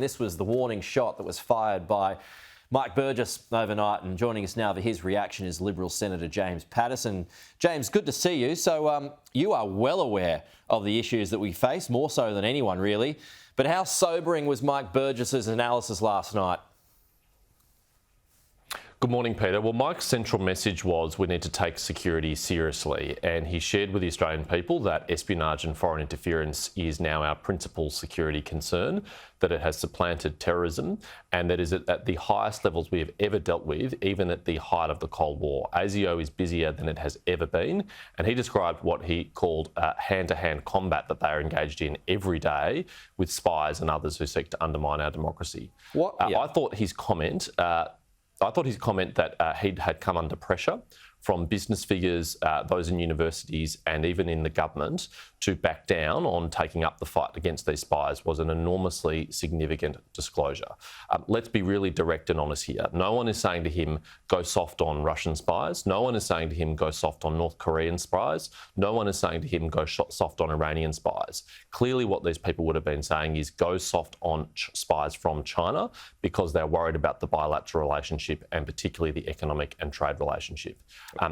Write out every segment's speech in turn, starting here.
This was the warning shot that was fired by Mike Burgess overnight, and joining us now for his reaction is Liberal Senator James Paterson. James, good to see you. So you are well aware of the issues that we face, more so than anyone really. But how sobering was Mike Burgess's analysis last night? Good morning, Peter. Well, Mike's central message was we need to take security seriously, and he shared with the Australian people that espionage and foreign interference is now our principal security concern, that it has supplanted terrorism, and that is at the highest levels we have ever dealt with, even at the height of the Cold War. ASIO is busier than it has ever been, and he described what he called hand-to-hand combat that they are engaged in every day with spies and others who seek to undermine our democracy. I thought his comment that he had come under pressure from business figures, those in universities and even in the government, to back down on taking up the fight against these spies was an enormously significant disclosure. Let's be really direct and honest here. No one is saying to him, go soft on Russian spies. No one is saying to him, go soft on North Korean spies. No one is saying to him, go soft on Iranian spies. Clearly what these people would have been saying is go soft on spies from China because they're worried about the bilateral relationship and particularly the economic and trade relationship.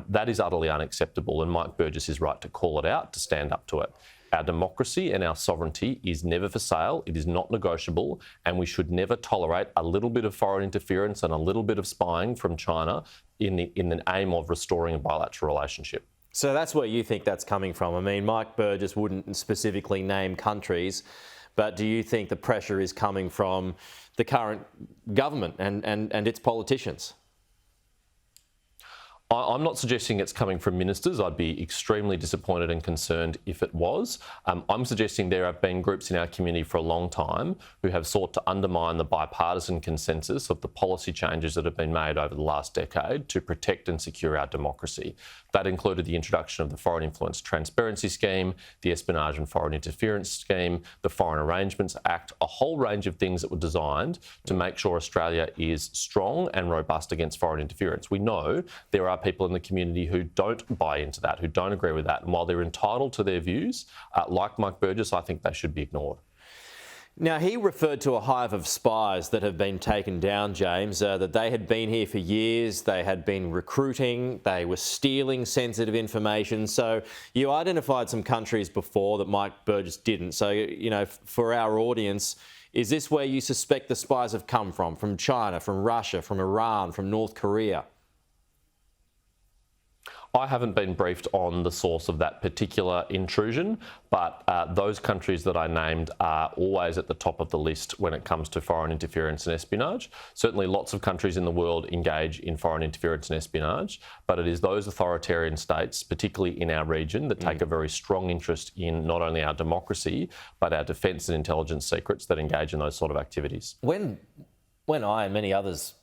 That is utterly unacceptable, and Mike Burgess is right to call it out, to stand up to it. Our democracy and our sovereignty is never for sale, it is not negotiable, and we should never tolerate a little bit of foreign interference and a little bit of spying from China in the aim of restoring a bilateral relationship. So that's where you think that's coming from. I mean, Mike Burgess wouldn't specifically name countries, but do you think the pressure is coming from the current government and its politicians? I'm not suggesting it's coming from ministers. I'd be extremely disappointed and concerned if it was. I'm suggesting there have been groups in our community for a long time who have sought to undermine the bipartisan consensus of the policy changes that have been made over the last decade to protect and secure our democracy. That included the introduction of the Foreign Influence Transparency Scheme, the Espionage and Foreign Interference Scheme, the Foreign Arrangements Act, a whole range of things that were designed to make sure Australia is strong and robust against foreign interference. We know there are people in the community who don't buy into that, who don't agree with that. And while they're entitled to their views, like Mike Burgess, I think they should be ignored. Now, he referred to a hive of spies that have been taken down, James, that they had been here for years, they had been recruiting, they were stealing sensitive information. So you identified some countries before that Mike Burgess didn't. So, you know, for our audience, is this where you suspect the spies have come from? From China, from Russia, from Iran, from North Korea? I haven't been briefed on the source of that particular intrusion, but those countries that I named are always at the top of the list when it comes to foreign interference and espionage. Certainly lots of countries in the world engage in foreign interference and espionage, but it is those authoritarian states, particularly in our region, that take a very strong interest in not only our democracy, but our defence and intelligence secrets that engage in those sort of activities. When I and many others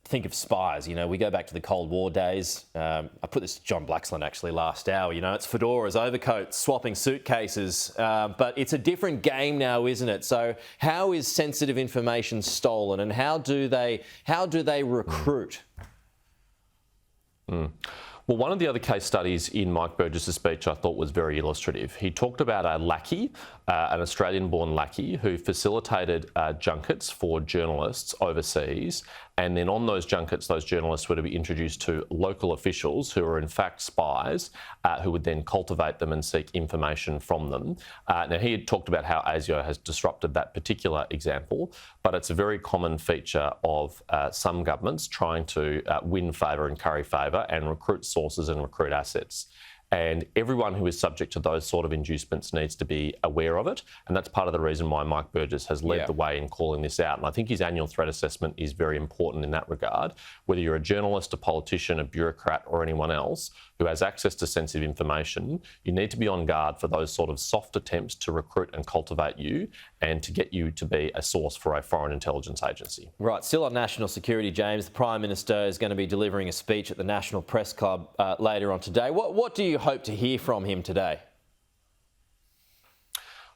think of spies, you know, we go back to the Cold War days. I put this to John Blaxland actually last hour. You know, it's fedoras, overcoats, swapping suitcases, but it's a different game now, isn't it? So how is sensitive information stolen, and how do they recruit? Well, one of the other case studies in Mike Burgess's speech I thought was very illustrative. He talked about a lackey, an Australian-born lackey, who facilitated junkets for journalists overseas, and then on those junkets, those journalists were to be introduced to local officials who were in fact spies, who would then cultivate them and seek information from them. Now, he had talked about how ASIO has disrupted that particular example, but it's a very common feature of some governments trying to win favour and curry favour and recruit sources and recruit assets. And everyone who is subject to those sort of inducements needs to be aware of it. And that's part of the reason why Mike Burgess has led the way in calling this out. And I think his annual threat assessment is very important in that regard. Whether you're a journalist, a politician, a bureaucrat or anyone else who has access to sensitive information, you need to be on guard for those sort of soft attempts to recruit and cultivate you and to get you to be a source for a foreign intelligence agency. Right, still on national security, James, the Prime Minister is going to be delivering a speech at the National Press Club later on today. What do you hope to hear from him today?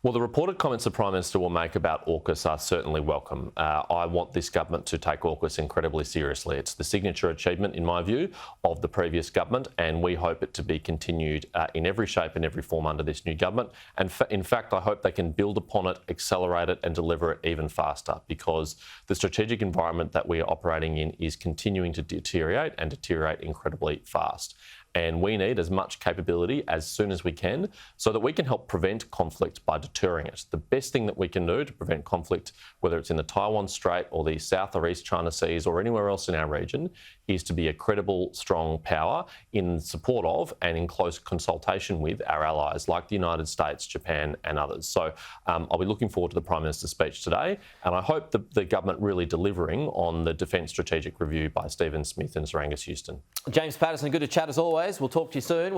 Well, the reported comments the Prime Minister will make about AUKUS are certainly welcome. I want this government to take AUKUS incredibly seriously. It's the signature achievement, in my view, of the previous government, and we hope it to be continued in every shape and every form under this new government. And in fact, I hope they can build upon it, accelerate it and deliver it even faster, because the strategic environment that we are operating in is continuing to deteriorate and deteriorate incredibly fast. And we need as much capability as soon as we can so that we can help prevent conflict by deterring it. The best thing that we can do to prevent conflict, whether it's in the Taiwan Strait or the South or East China Seas or anywhere else in our region, is to be a credible, strong power in support of and in close consultation with our allies like the United States, Japan and others. So I'll be looking forward to the Prime Minister's speech today, and I hope the government really delivering on the Defence Strategic Review by Stephen Smith and Sir Angus Houston. James Paterson, good to chat as always. We'll talk to you soon.